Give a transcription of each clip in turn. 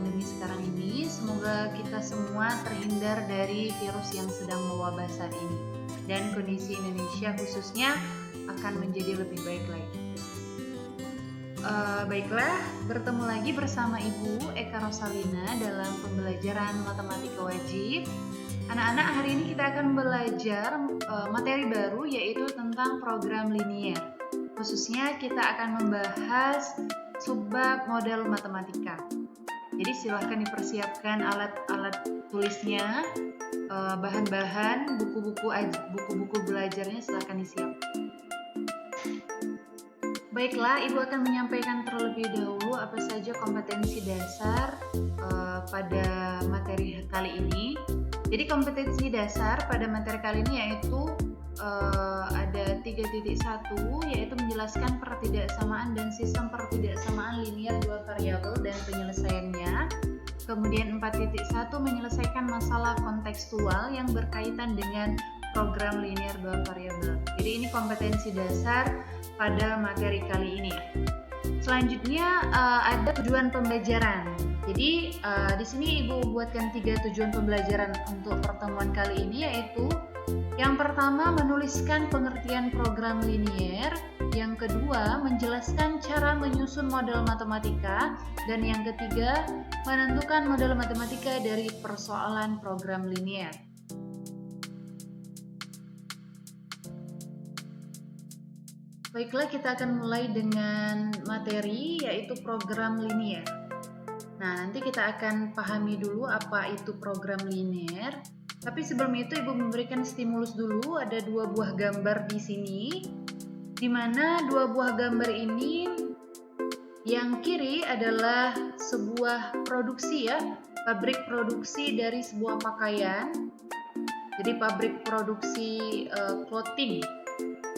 pandemi sekarang ini. Semoga kita semua terhindar dari virus yang sedang mewabah saat ini. Dan kondisi Indonesia khususnya akan menjadi lebih baik lagi. Baiklah, bertemu lagi bersama Ibu Eka Rosalina dalam pembelajaran matematika wajib. Anak-anak, hari ini kita akan belajar materi baru, yaitu tentang program linier. Khususnya kita akan membahas subbab model matematika. Jadi silahkan dipersiapkan alat-alat tulisnya, bahan-bahan, buku-buku belajarnya silahkan disiapkan. Baiklah, Ibu akan menyampaikan terlebih dahulu apa saja kompetensi dasar pada materi kali ini. Jadi kompetensi dasar pada materi kali ini yaitu ada 3.1, yaitu menjelaskan pertidaksamaan dan sistem pertidaksamaan linier dua variabel dan penyelesaiannya. Kemudian 4.1 menyelesaikan masalah kontekstual yang berkaitan dengan program linier dua variabel. Jadi ini kompetensi dasar pada materi kali ini. Selanjutnya ada tujuan pembelajaran. Jadi di sini Ibu buatkan 3 tujuan pembelajaran untuk pertemuan kali ini, yaitu yang pertama menuliskan pengertian program linier, yang kedua menjelaskan cara menyusun model matematika, dan yang ketiga menentukan model matematika dari persoalan program linier. Baiklah, kita akan mulai dengan materi yaitu program linier. Nah, nanti kita akan pahami dulu apa itu program linier. Tapi sebelum itu Ibu memberikan stimulus dulu, ada 2 buah gambar di sini. Di mana 2 buah gambar ini, yang kiri adalah sebuah produksi ya, pabrik produksi dari sebuah pakaian. Jadi pabrik produksi clothing.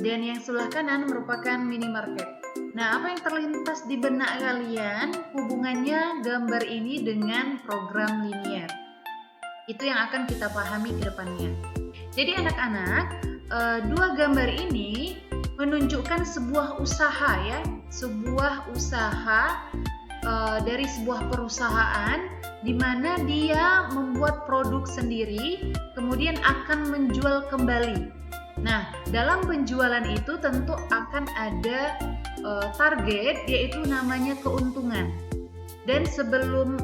Dan yang sebelah kanan merupakan minimarket. Nah, apa yang terlintas di benak kalian hubungannya gambar ini dengan program linier? Itu yang akan kita pahami ke depannya. Jadi anak-anak, 2 gambar ini menunjukkan sebuah usaha ya, sebuah usaha dari sebuah perusahaan di mana dia membuat produk sendiri, kemudian akan menjual kembali. Nah, dalam penjualan itu tentu akan ada target, yaitu namanya keuntungan. Dan sebelum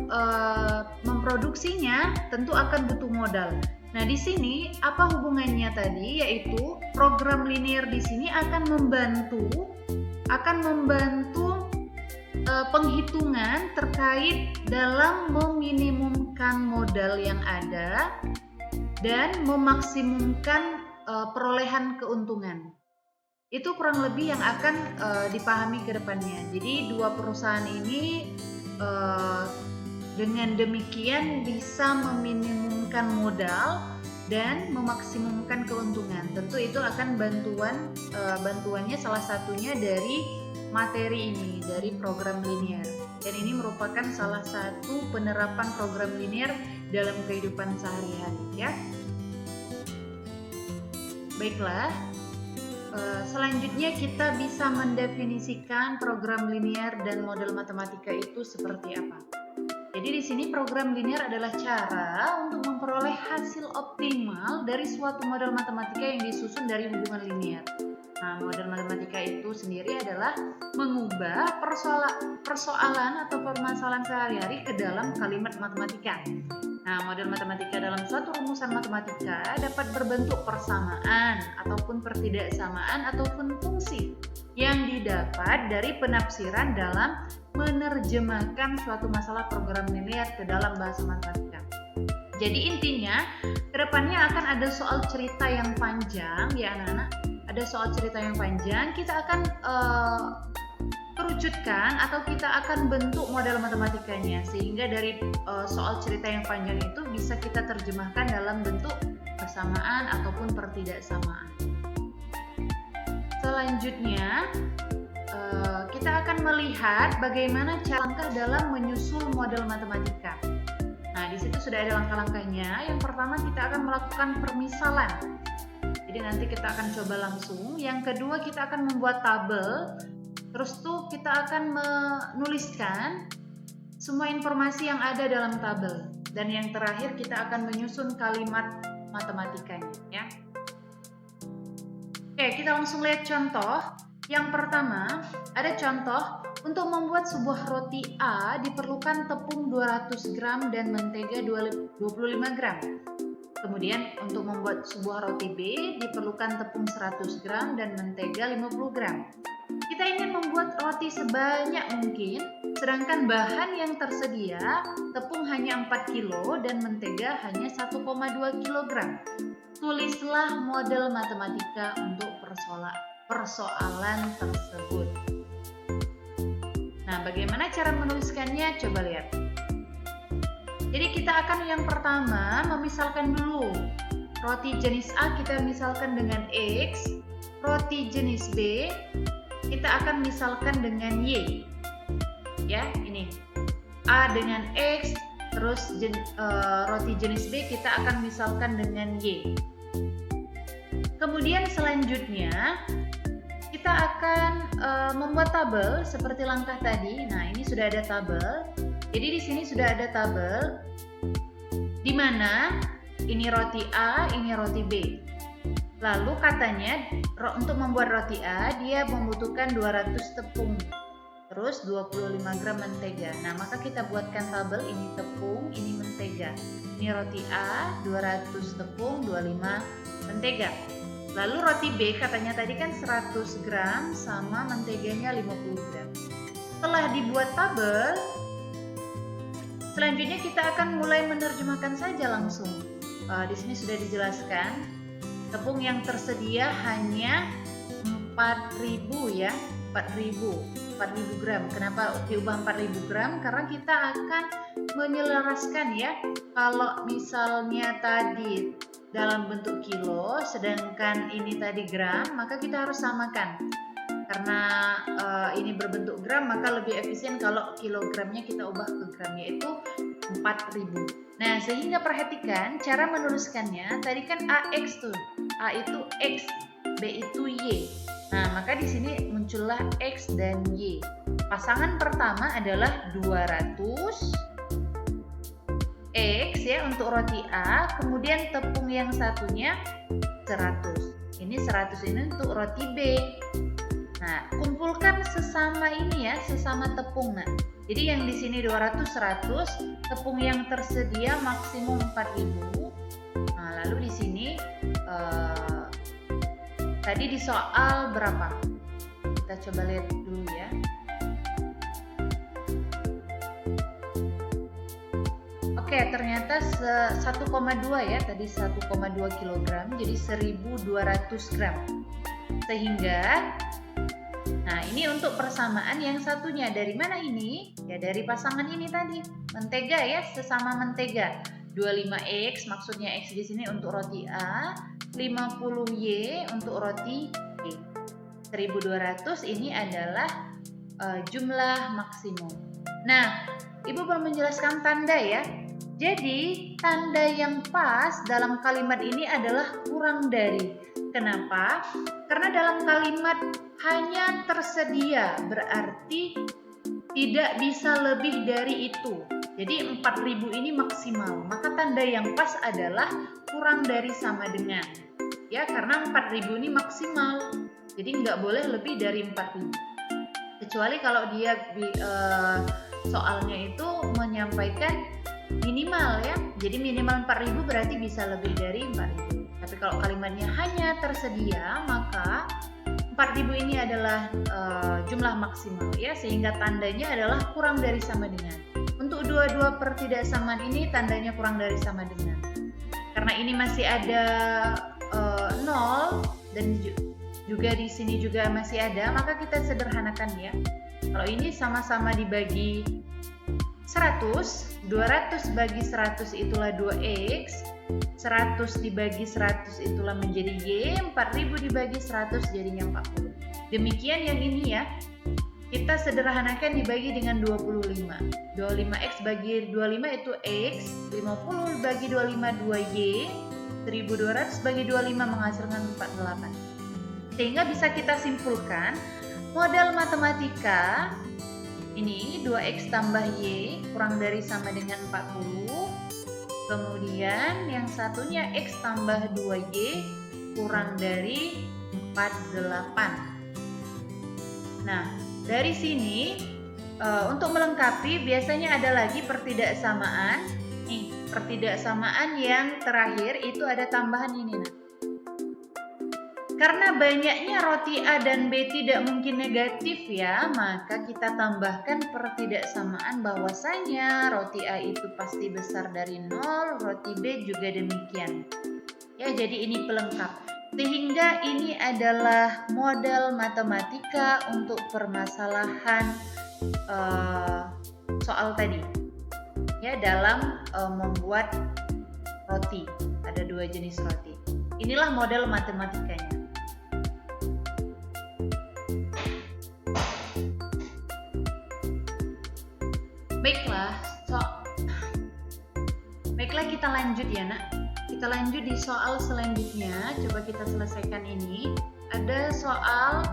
memproduksinya tentu akan butuh modal. Nah, di sini apa hubungannya tadi? Yaitu program linier di sini akan membantu penghitungan terkait dalam meminimumkan modal yang ada dan memaksimumkan perolehan keuntungan. Itu kurang lebih yang akan dipahami ke depannya. Jadi 2 perusahaan ini dengan demikian bisa meminimumkan modal dan memaksimumkan keuntungan. Tentu itu akan bantuannya salah satunya dari materi ini, dari program linier. Dan ini merupakan salah satu penerapan program linier dalam kehidupan sehari-hari ya. Baiklah, selanjutnya kita bisa mendefinisikan program linier dan model matematika itu seperti apa. Jadi di sini program linier adalah cara untuk memperoleh hasil optimal dari suatu model matematika yang disusun dari hubungan linier. Nah, model matematika itu sendiri adalah mengubah persoalan atau permasalahan sehari-hari ke dalam kalimat matematika. Nah, model matematika dalam suatu rumusan matematika dapat berbentuk persamaan ataupun pertidaksamaan ataupun fungsi yang didapat dari penafsiran dalam menerjemahkan suatu masalah program linier ke dalam bahasa matematika. Jadi intinya, kedepannya akan ada soal cerita yang panjang ya anak-anak. Ada soal cerita yang panjang, kita akan kerucutkan atau kita akan bentuk model matematikanya, sehingga dari soal cerita yang panjang itu bisa kita terjemahkan dalam bentuk persamaan ataupun pertidaksamaan. Selanjutnya kita akan melihat bagaimana cara langkah dalam menyusul model matematika. Nah, di situ sudah ada langkah-langkahnya. Yang pertama kita akan melakukan permisalan. Jadi nanti kita akan coba langsung. Yang kedua kita akan membuat tabel. Terus tuh kita akan menuliskan semua informasi yang ada dalam tabel. Dan yang terakhir kita akan menyusun kalimat matematikanya ya. Oke, kita langsung lihat contoh. Yang pertama, ada contoh untuk membuat sebuah roti A diperlukan tepung 200 gram dan mentega 25 gram. Kemudian untuk membuat sebuah roti B diperlukan tepung 100 gram dan mentega 50 gram. Kita ingin membuat roti sebanyak mungkin, sedangkan bahan yang tersedia, tepung hanya 4 kilo dan mentega hanya 1,2 kg. Tulislah model matematika untuk persoalan tersebut. Nah, bagaimana cara menuliskannya? Coba lihat. Jadi kita akan yang pertama memisalkan dulu. Roti jenis A kita misalkan dengan X, roti jenis B kita akan misalkan dengan Y. Ya, ini A dengan X, terus roti jenis B kita akan misalkan dengan Y. Kemudian selanjutnya kita akan membuat tabel seperti langkah tadi. Nah, ini sudah ada tabel. Jadi di sini sudah ada tabel di mana ini roti A, ini roti B. Lalu katanya untuk membuat roti A dia membutuhkan 200 tepung, terus 25 gram mentega. Nah, maka kita buatkan tabel, ini tepung, ini mentega. Ini roti A, 200 tepung, 25 mentega. Lalu roti B katanya tadi kan 100 gram sama menteganya 50 gram. Setelah dibuat tabel, selanjutnya kita akan mulai menerjemahkan saja langsung. Di sini sudah dijelaskan, tepung yang tersedia hanya 4.000 ya, 4.000 gram. Kenapa diubah 4.000 gram? Karena kita akan menyelaraskan ya. Kalau misalnya tadi dalam bentuk kilo, sedangkan ini tadi gram, maka kita harus samakan. Karena ini berbentuk gram, maka lebih efisien kalau kilogramnya kita ubah ke gram, yaitu 4.000. Nah, sehingga perhatikan cara menuliskannya. Tadi kan AX tuh, A itu X, B itu Y. Nah, maka di sini muncullah X dan Y. Pasangan pertama adalah 200 X ya untuk roti A, kemudian tepung yang satunya 100. Ini 100 ini untuk roti B. Nah, kumpulkan sesama ini ya, sesama tepung. Nah, jadi yang di sini 200 100, tepung yang tersedia maksimum 4.000. Nah, lalu di sini tadi di soal berapa? Kita coba lihat dulu ya. Oke, ternyata 1,2 ya, tadi 1,2 kg, jadi 1.200 gram. Sehingga, nah ini untuk persamaan yang satunya, dari mana ini? Ya dari pasangan ini tadi, mentega ya, sesama mentega. 25X, maksudnya X di sini untuk roti A, 50Y untuk roti B. 1.200 ini adalah jumlah maksimum. Nah, Ibu belum menjelaskan tanda ya. Jadi, tanda yang pas dalam kalimat ini adalah kurang dari. Kenapa? Karena dalam kalimat hanya tersedia, berarti tidak bisa lebih dari itu. Jadi 4.000 ini maksimal. Maka tanda yang pas adalah kurang dari sama dengan. Ya, karena 4.000 ini maksimal. Jadi nggak boleh lebih dari 4.000. Kecuali kalau dia soalnya itu menyampaikan minimal ya. Jadi minimal 4.000 berarti bisa lebih dari 4.000. Tapi kalau kalimatnya hanya tersedia, maka 4.000 ini adalah jumlah maksimal ya, sehingga tandanya adalah kurang dari sama dengan. Untuk dua-dua pertidaksamaan ini tandanya kurang dari sama dengan. Karena ini masih ada 0 dan juga di sini juga masih ada, maka kita sederhanakan ya. Kalau ini sama-sama dibagi 100, 200 bagi 100 itulah 2X, 100 dibagi 100 itulah menjadi Y, 4.000 dibagi 100 jadinya 40. Demikian yang ini ya, kita sederhanakan dibagi dengan 25. 25X bagi 25 itu X, 50 bagi 25 2Y, 1.200 bagi 25 menghasilkan 48. Sehingga bisa kita simpulkan, model matematika Ini 2X tambah Y kurang dari sama dengan 40. Kemudian yang satunya X tambah 2Y kurang dari 48. Nah, dari sini untuk melengkapi biasanya ada lagi pertidaksamaan. Nih, pertidaksamaan yang terakhir itu ada tambahan ini. Nah, karena banyaknya roti A dan B tidak mungkin negatif ya, maka kita tambahkan pertidaksamaan bahwasanya roti A itu pasti besar dari 0, roti B juga demikian. Ya, jadi ini pelengkap. Sehingga ini adalah model matematika untuk permasalahan soal tadi. Ya, dalam membuat roti. Ada 2 jenis roti. Inilah model matematikanya. Baiklah kita lanjut ya nak. Kita lanjut di soal selanjutnya. Coba kita selesaikan ini. Ada soal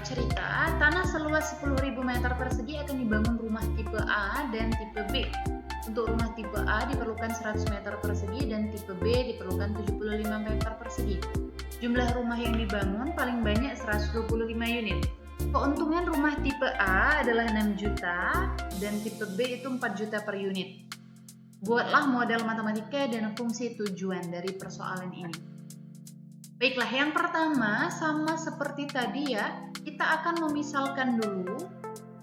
cerita tanah seluas 10.000 meter persegi akan dibangun rumah tipe A dan tipe B. Untuk rumah tipe A diperlukan 100 meter persegi dan tipe B diperlukan 75 meter persegi. Jumlah rumah yang dibangun paling banyak 125 unit. Keuntungan rumah tipe A adalah 6 juta dan tipe B itu 4 juta per unit. Buatlah model matematika dan fungsi tujuan dari persoalan ini. Baiklah, yang pertama sama seperti tadi ya, kita akan memisalkan dulu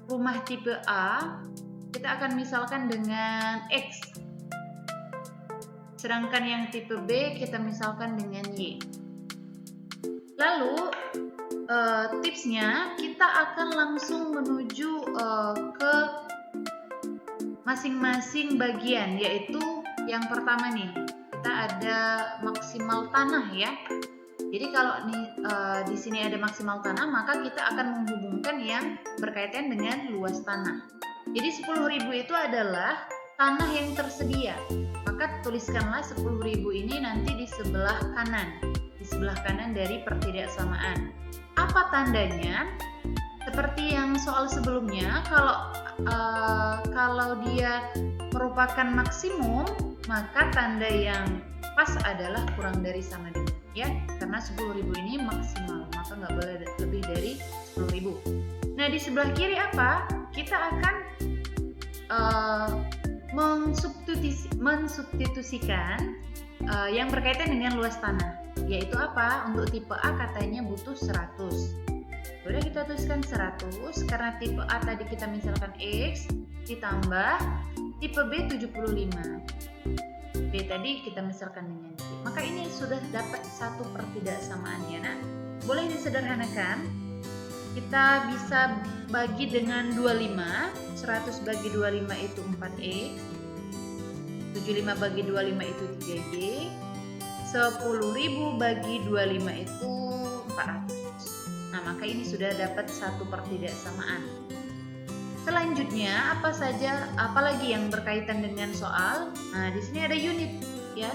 rumah tipe A, kita akan misalkan dengan X. Sedangkan yang tipe B kita misalkan dengan Y. Lalu tipsnya kita akan langsung menuju ke masing-masing bagian, yaitu yang pertama nih, kita ada maksimal tanah ya. Jadi kalau di sini ada maksimal tanah, maka kita akan menghubungkan yang berkaitan dengan luas tanah. Jadi 10.000 itu adalah tanah yang tersedia. Maka tuliskanlah 10.000 ini nanti di sebelah kanan dari pertidaksamaan. Apa tandanya? Seperti yang soal sebelumnya, kalau dia merupakan maksimum, maka tanda yang pas adalah kurang dari sama dengan ya, karena 10.000 ini maksimal, maka nggak boleh lebih dari 10.000. Nah, di sebelah kiri apa? Kita akan mensubstitusikan yang berkaitan dengan luas tanah, yaitu apa? Untuk tipe A katanya butuh 100. Udah kita tuliskan 100 karena tipe A tadi kita misalkan X ditambah tipe B 75. B tadi kita misalkan dengan Y. Maka ini sudah dapat satu pertidaksamaan ya nak. Boleh disederhanakan. Kita bisa bagi dengan 25. 100 bagi 25 itu 4X. 75 bagi 25 itu 3Y. 10.000 bagi 25 itu 400. Nah, maka ini sudah dapat satu pertidaksamaan. Selanjutnya apalagi yang berkaitan dengan soal? Nah, di sini ada unit ya.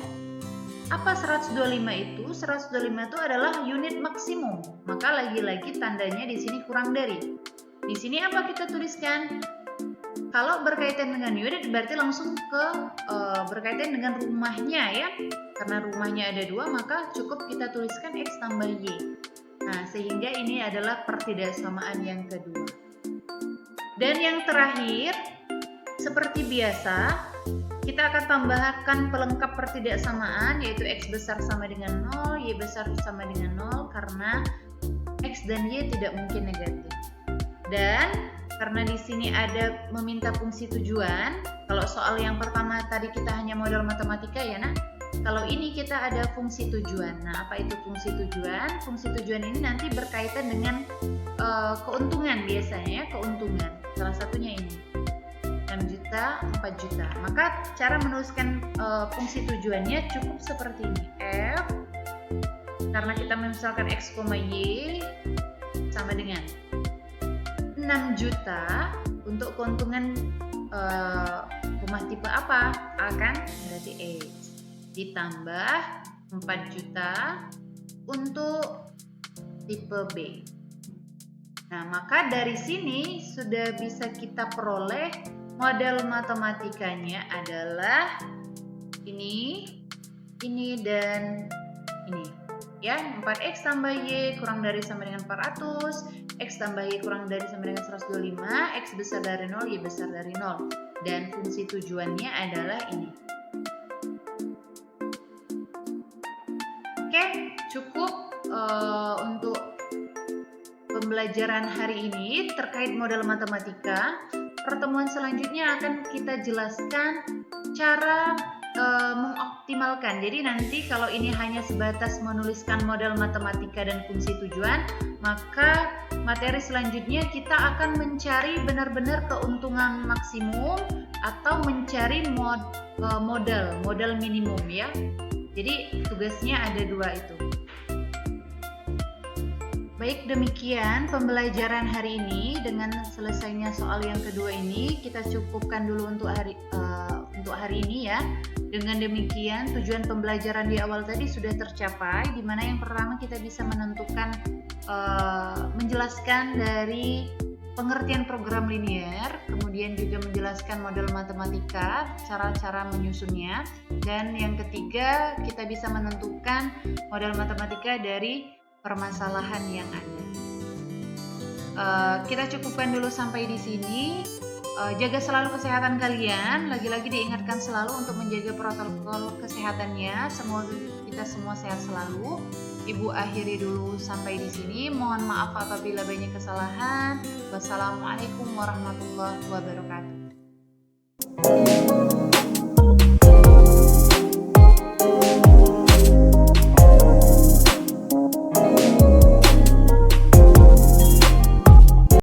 Apa 125 itu? 125 itu adalah unit maksimum. Maka lagi-lagi tandanya di sini kurang dari. Di sini apa kita tuliskan? Kalau berkaitan dengan unit berarti langsung ke berkaitan dengan rumahnya ya. Karena rumahnya ada 2, maka cukup kita tuliskan X tambah Y. Nah, sehingga ini adalah pertidaksamaan yang kedua. Dan yang terakhir, seperti biasa, kita akan tambahkan pelengkap pertidaksamaan, yaitu X besar sama dengan 0, Y besar sama dengan 0, karena X dan Y tidak mungkin negatif. Dan karena di sini ada meminta fungsi tujuan, kalau soal yang pertama tadi kita hanya model matematika ya nah, kalau ini kita ada fungsi tujuan. Nah, apa itu fungsi tujuan? Fungsi tujuan ini nanti berkaitan dengan keuntungan biasanya ya, keuntungan. Salah satunya ini 6 juta, 4 juta. Maka cara menuliskan fungsi tujuannya cukup seperti ini. F karena kita misalkan X, Y sama dengan 6 juta untuk keuntungan rumah tipe apa? A kan berarti X ditambah 4 juta untuk tipe B. Nah, maka dari sini sudah bisa kita peroleh model matematikanya adalah ini, dan ini. Ya, 4x tambah y kurang dari sama dengan 400, x tambah y kurang dari sama dengan 125, x besar dari 0, y besar dari 0. Dan fungsi tujuannya adalah ini. Oke, cukup untuk pembelajaran hari ini terkait model matematika. Pertemuan selanjutnya akan kita jelaskan cara mengoptimalkan. Jadi nanti kalau ini hanya sebatas menuliskan model matematika dan fungsi tujuan, maka materi selanjutnya kita akan mencari benar-benar keuntungan maksimum atau mencari modal minimum ya. Jadi tugasnya ada dua itu. Baik, demikian pembelajaran hari ini. Dengan selesainya soal yang kedua ini, kita cukupkan dulu untuk hari ini ya. Dengan demikian, tujuan pembelajaran di awal tadi sudah tercapai, di mana yang pertama kita bisa menentukan, menjelaskan dari pengertian program linier, kemudian juga menjelaskan model matematika, cara-cara menyusunnya, dan yang ketiga kita bisa menentukan model matematika dari permasalahan yang ada. Kita cukupkan dulu sampai di sini. Jaga selalu kesehatan kalian. Lagi-lagi diingatkan selalu untuk menjaga protokol kesehatannya. Semoga kita semua sehat selalu. Ibu akhiri dulu sampai di sini. Mohon maaf apabila banyak kesalahan. Wassalamualaikum warahmatullahi wabarakatuh.